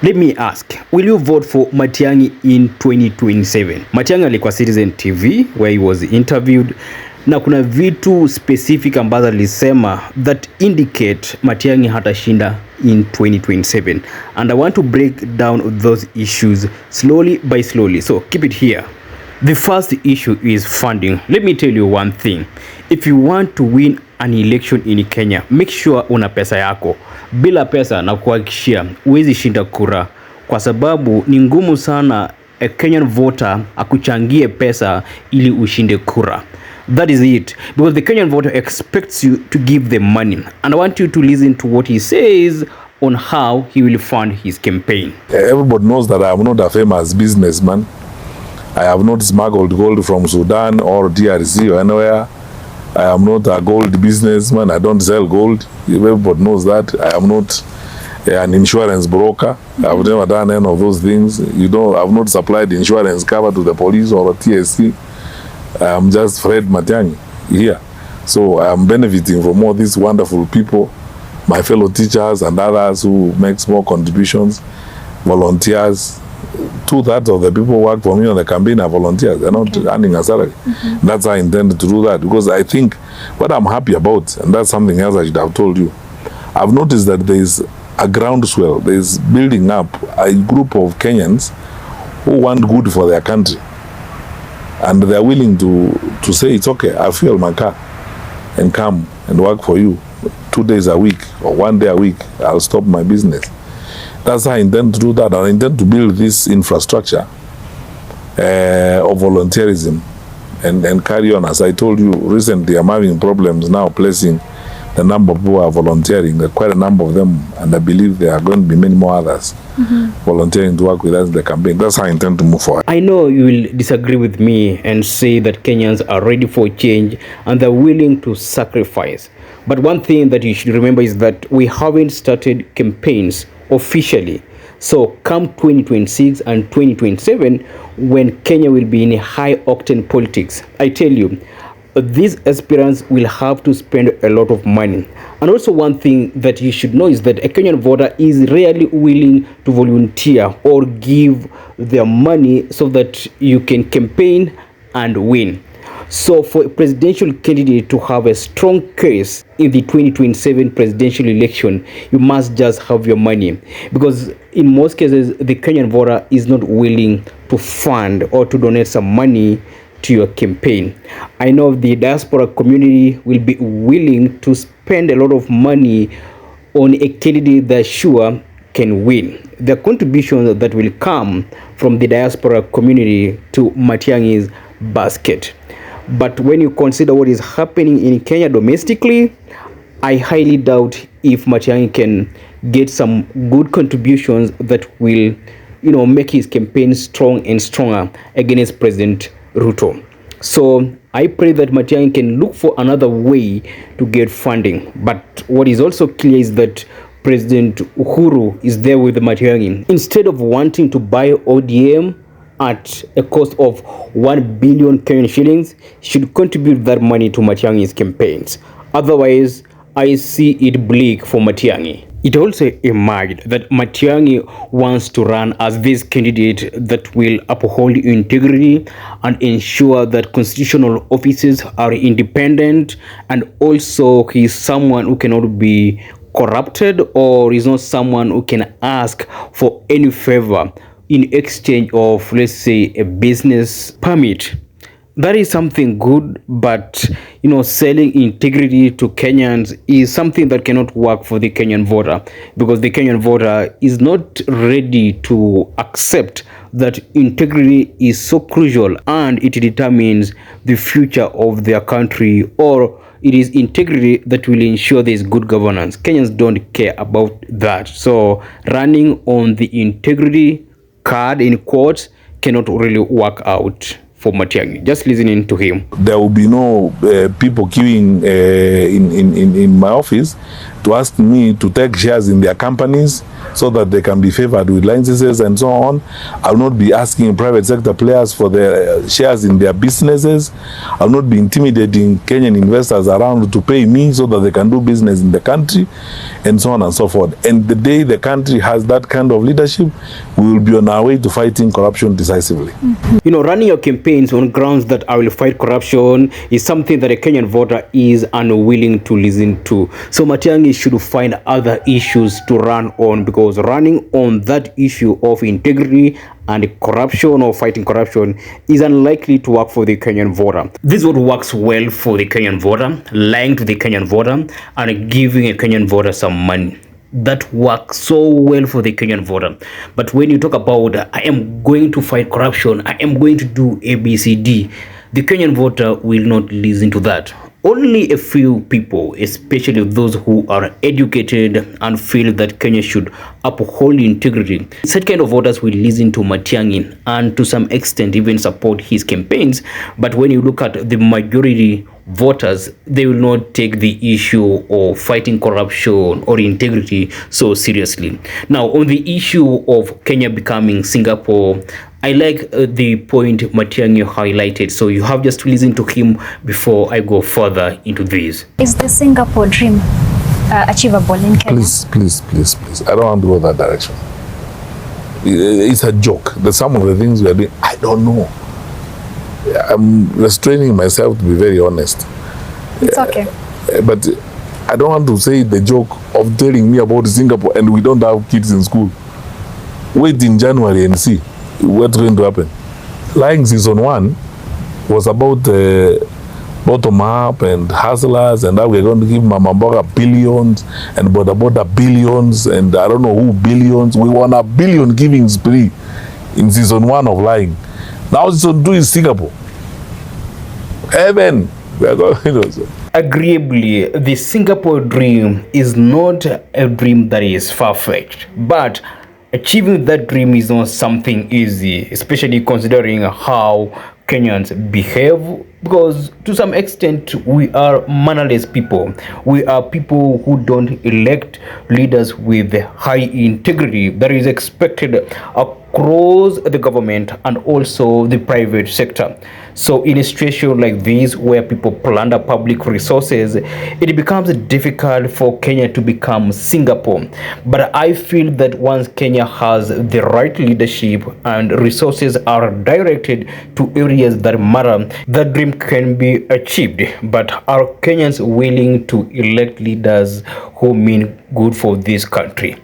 Let me ask, will you vote for Matiangi in 2027? Matiangi alikuwa Citizen TV where he was interviewed, na kuna vitu specific ambazo alisema that indicate Matiangi hatashinda in 2027, and I want to break down those issues slowly by slowly, so keep it here. The first issue is funding. Let me tell you one thing. If you want to win an election in Kenya, make sure una pesa yako. Bila pesa na kuhakikishia huwezi shinda kura, kwa sababu ni ngumu sana a Kenyan voter akuchangie pesa ili ushinde kura. That is it, because the Kenyan voter expects you to give them money, and I want you to listen to what he says on how he will fund his campaign. Everybody knows that I am not a famous businessman. I have not smuggled gold from Sudan or DRC or anywhere. I am not a gold businessman. I don't sell gold. Everybody knows that. I am not an insurance broker. I've never done any of those things. I've not supplied insurance cover to the police or TSC. I am just Fred Matiang'i here. So I am benefiting from all these wonderful people, my fellow teachers and others who make small contributions, volunteers. 2/3 of the people who work for me on the campaign are volunteers. They're not earning a salary. That's how I intend to do that, because I think what I'm happy about, and that's something else I should have told you, I've noticed that there is a groundswell, there is building up a group of Kenyans who want good for their country, and they're willing to say, it's okay, I'll fuel my car and come and work for you 2 days a week or 1 day a week. I'll stop my business. That's how I intend to do that. I intend to build this infrastructure of volunteerism and carry on. As I told you recently, I'm having problems now placing the number of people who are volunteering. There are quite a number of them, and I believe there are going to be many more others volunteering to work with us in the campaign. That's how I intend to move forward. I know you will disagree with me and say that Kenyans are ready for change and they're willing to sacrifice. But one thing that you should remember is that we haven't started campaigns officially. So come 2026 and 2027, when Kenya will be in a high octane politics, I tell you, these aspirants will have to spend a lot of money. And also one thing that you should know is that a Kenyan voter is rarely willing to volunteer or give their money so that you can campaign and win. So for a presidential candidate to have a strong case in the 2027 presidential election, you must just have your money, because in most cases the Kenyan voter is not willing to fund or to donate some money to your campaign. I know the diaspora community will be willing to spend a lot of money on a candidate that sure can win. The contributions that will come from the diaspora community to Matiangi's basket. But when you consider what is happening in Kenya domestically, I highly doubt if Matiang'i can get some good contributions that will, make his campaign strong and stronger against President Ruto. So I pray that Matiang'i can look for another way to get funding. But what is also clear is that President Uhuru is there with Matiang'i. Instead of wanting to buy ODM at a cost of 1 billion Kenyan shillings, should contribute that money to Matiangi's campaigns. Otherwise, I see it bleak for Matiang'i. It also emerged that Matiang'i wants to run as this candidate that will uphold integrity and ensure that constitutional offices are independent, and also he is someone who cannot be corrupted, or is not someone who can ask for any favor in exchange of, let's say, a business permit. That is something good, but selling integrity to Kenyans is something that cannot work for the Kenyan voter, because the Kenyan voter is not ready to accept that integrity is so crucial and it determines the future of their country, or it is integrity that will ensure there is good governance. Kenyans don't care about that. So running on the integrity card in quotes cannot really work out for Matiang'i. Just listening to him. There will be no people queuing in my office. to ask me to take shares in their companies so that they can be favored with licenses and so on. I will not be asking private sector players for their shares in their businesses. I will not be intimidating Kenyan investors around to pay me so that they can do business in the country, and so on and so forth. And the day the country has that kind of leadership, we will be on our way to fighting corruption decisively. You know, running your campaigns on grounds that I will fight corruption is something that a Kenyan voter is unwilling to listen to. So Matiang'i should find other issues to run on, because running on that issue of integrity and corruption or fighting corruption is unlikely to work for the Kenyan voter. This is what works well for the Kenyan voter: lying to the Kenyan voter and giving a Kenyan voter some money. That works so well for the Kenyan voter. But when you talk about I am going to fight corruption, I am going to do ABCD, the Kenyan voter will not listen to that. Only a few people, especially those who are educated and feel that Kenya should uphold integrity, such kind of voters will listen to Matiang'i and to some extent even support his campaigns. But when you look at the majority voters, they will not take the issue of fighting corruption or integrity so seriously. Now, on the issue of Kenya becoming Singapore, I like the point Matiang'i highlighted, so you have just to listen to him before I go further into this. Is the Singapore dream achievable in Kenya? Please. I don't want to go that direction. It's a joke. There's some of the things we are doing, I don't know. I'm restraining myself, to be very honest. It's okay. But I don't want to say the joke of telling me about Singapore and we don't have kids in school. Wait in January and see what's going to happen. Lying season 1 was about bottom up and hustlers, and now we're going to give Mama Mboga billions and Boda billions and I don't know who billions. We want a billion giving spree in season 1 of lying. Now season 2 is Singapore. Heaven. We are going, Agreeably, the Singapore dream is not a dream that is far-fetched, but achieving that dream is not something easy, especially considering how Kenyans behave, because to some extent we are mannerless people. We are people who don't elect leaders with high integrity that is expected across the government and also the private sector. So in a situation like this, where people plunder public resources, it becomes difficult for Kenya to become Singapore. But I feel that once Kenya has the right leadership and resources are directed to areas that matter, that dream can be achieved. But are Kenyans willing to elect leaders who mean good for this country?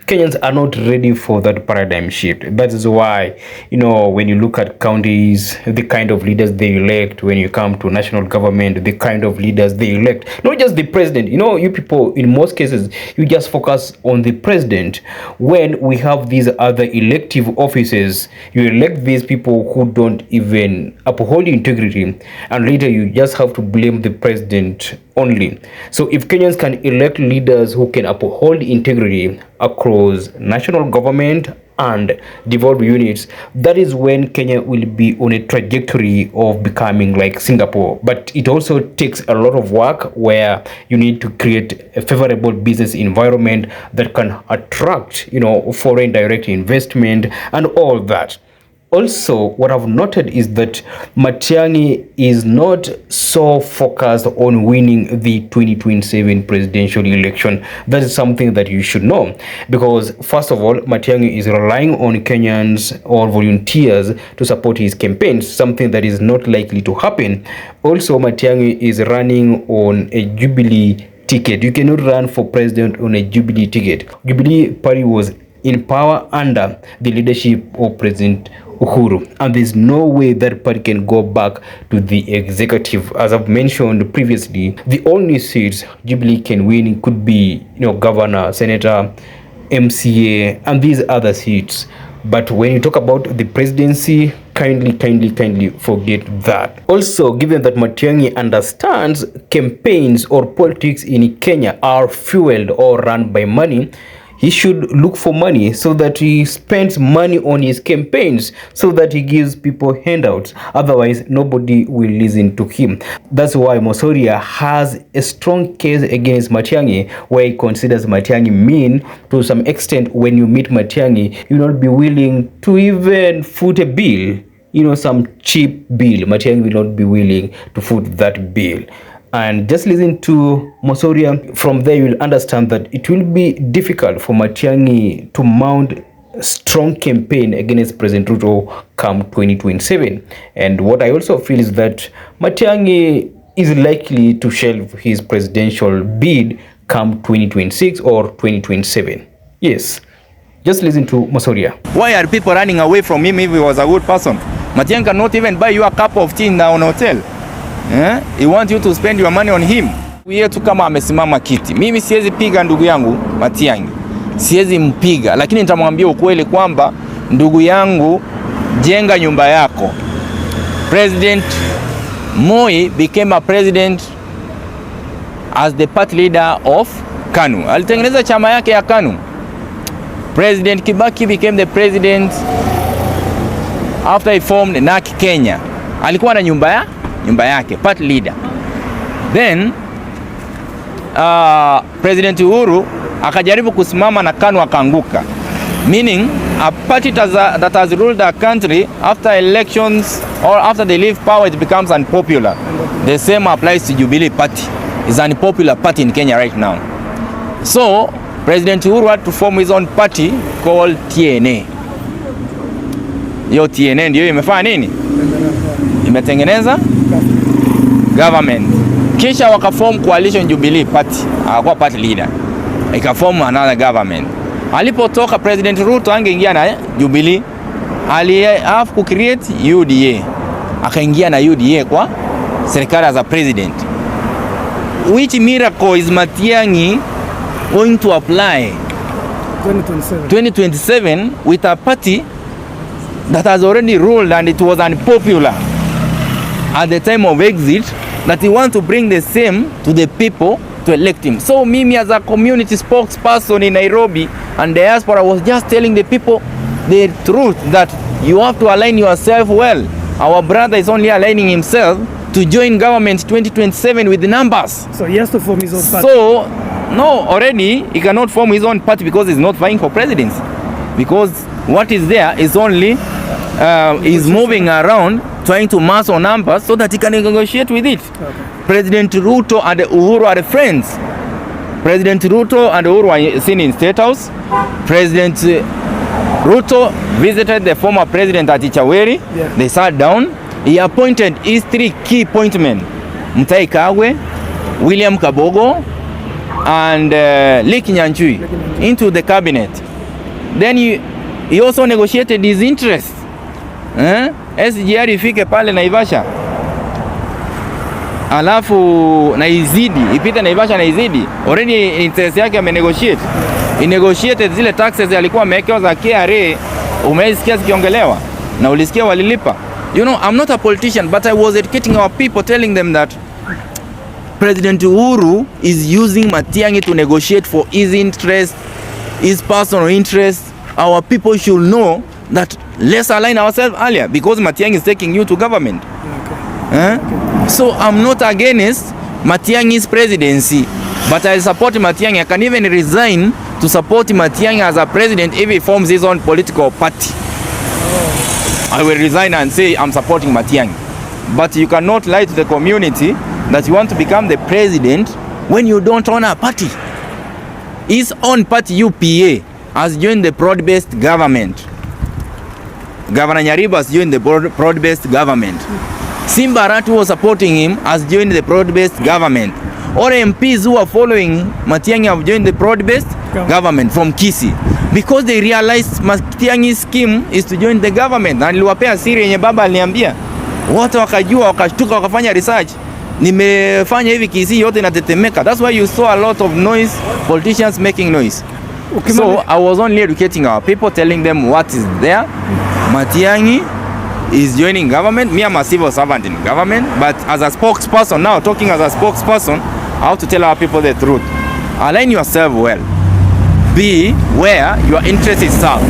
Kenyans are not ready for that paradigm shift. That is why, when you look at counties, the kind of leaders they elect, when you come to national government, the kind of leaders they elect, not just the president. You people, in most cases, you just focus on the president. When we have these other elective offices, you elect these people who don't even uphold integrity, and later you just have to blame the president only. So if Kenyans can elect leaders who can uphold integrity across national government and devolved units, that is when Kenya will be on a trajectory of becoming like Singapore. But it also takes a lot of work, where you need to create a favorable business environment that can attract, foreign direct investment and all that. Also, what I've noted is that Matiang'i is not so focused on winning the 2027 presidential election. That is something that you should know, because first of all, Matiang'i is relying on Kenyans or volunteers to support his campaign, something that is not likely to happen. Also, Matiang'i is running on a Jubilee ticket. You cannot run for president on a Jubilee ticket. Jubilee party was in power under the leadership of President Uhuru, and there's no way that party can go back to the executive. As I've mentioned previously, the only seats Jubilee can win could be, governor, senator, MCA, and these other seats. But when you talk about the presidency, kindly forget that. Also, given that Matiang'i understands campaigns or politics in Kenya are fueled or run by money, he should look for money so that he spends money on his campaigns, so that he gives people handouts. Otherwise, nobody will listen to him. That's why Mosoria has a strong case against Matiang'i, where he considers Matiang'i mean to some extent. When you meet Matiang'i, you will not be willing to even foot a bill, some cheap bill. Matiang'i will not be willing to foot that bill. And just listen to Mosoria. From there, you will understand that it will be difficult for Matiang'i to mount a strong campaign against President Ruto come 2027. And what I also feel is that Matiang'i is likely to shelve his presidential bid come 2026 or 2027. Yes. Just listen to Mosoria. Why are people running away from him if he was a good person? Matiang'i cannot even buy you a cup of tea in a hotel. He wants you to spend your money on him. Yetu kama amesimama kiti. Mimi siwezi piga ndugu yangu Matiang'i. Siwezi mpiga, lakini nitamwambia ukweli kwamba ndugu yangu, jenga nyumba yako. President Moi became a president as the party leader of KANU. Alitengeneza chama yake ya KANU. President Kibaki became the president after he formed NARC Kenya. Alikuwa na nyumba yake, party leader. Then President Uhuru akajaribu kusimama na KANU akaanguka. Meaning a party that has ruled the country, after elections or after they leave power, it becomes unpopular. The same applies to Jubilee Party. It's an unpopular party in Kenya right now. So President Uhuru had to form his own party called TNA. Yo TNA ndio imefanya nini? Imetengeneza government. Kisha wakaform coalition Jubilee Party. Akakuwa party leader. Ikaform another government. Alipotoka President Ruto angeingia na Jubilee, have to create UDA. Akaingia na UDA kwa serikali as a president. Which miracle is Matiang'i going to apply 2027 with a party that has already ruled and it was unpopular at the time of exit, that he wants to bring the same to the people to elect him? So mimi as a community spokesperson in Nairobi and diaspora was just telling the people the truth, that you have to align yourself well. Our brother is only aligning himself to join government 2027 with the numbers. So he has to form his own party. So no, already he cannot form his own party because he's not vying for presidency. Because what is there is only is moving around trying to mass on numbers so that he can negotiate with it. Okay. President Ruto and Uhuru are friends. President Ruto and Uhuru are seen in State House. President Ruto visited the former president at Ichaweri. Yeah. They sat down. He appointed his 3 key appointment: Mutahi Kagwe, William Kabogo, and Leki Nyanchui into the cabinet. Then he also negotiated his interests. SGR ifike pale Naivasha, alafu na izidi ipite Naivasha na izidi. Already interest yake amenegotiate. He negotiated zile taxes alikuwa amewekewa za KRA, umesikia zikiongelewa na ulisikia walilipa. You know, I'm not a politician, but I was educating our people, telling them that President Uhuru is using Matiang'i to negotiate for his interest, his personal interest. Our people should know that let's align ourselves earlier, because Matiang'i is taking you to government. Okay. Okay. So I'm not against Matiang'i's presidency, but I support Matiang'i. I can even resign to support Matiang'i as a president if he forms his own political party. I will resign and say I'm supporting Matiang'i. But you cannot lie to the community that you want to become the president when you don't own a party. His own party, UPA, has joined the broad-based government. Governor Nyaribo has joined the broad-based government. Simba Arati was supporting him, has joined the broad-based government. All MPs who are following Matiang'i have joined the broad-based government from Kisii, because they realized Matiang'i's scheme is to join the government. Na niliwapea siri yenye baba aliniambia. Wote wakajua, wakashtuka, wakafanya research. Nimefanya hivi Kisii yote inatetemeka. That's why you saw a lot of noise, politicians making noise. Okay, so I was only educating our people, telling them what is there. Matiang'i is joining government. Me, I'm a civil servant in government, but as a spokesperson now, talking as a spokesperson, I have to tell our people the truth. Align yourself well. be where your interest is served.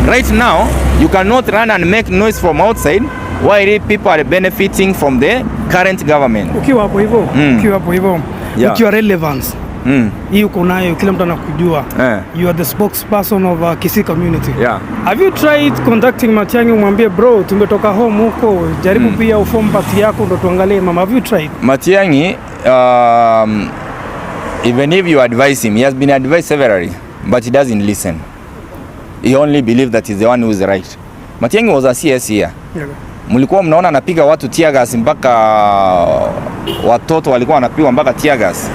Right now, you cannot run and make noise from outside while people are benefiting from the current government. Ukiwa hapo hivyo, with your relevance. Hii uko nayo, kila mtu anakujua. You are the spokesperson of Kisii community. Have you tried contacting Matiangi umwambie bro, tumetoka home huko, jaribu pia uform party yako ndo tuangalie mama. Have you tried? Matiangi, even if you advise him, he has been advised severally, but he doesn't listen. He only believes that he's the one who is right. Matiangi was a CS here. Mlikuwa mnaona anapiga watu tear gas, mpaka watoto walikuwa wanapigwa mpaka tear gas.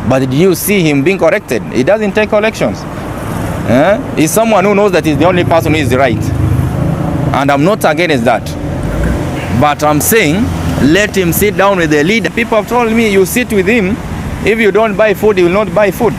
But did you see him being corrected? He doesn't take corrections. He's someone who knows that he's the only person who is right. And I'm not against that. But I'm saying, let him sit down with the leader. People have told me, you sit with him, if you don't buy food, he will not buy food.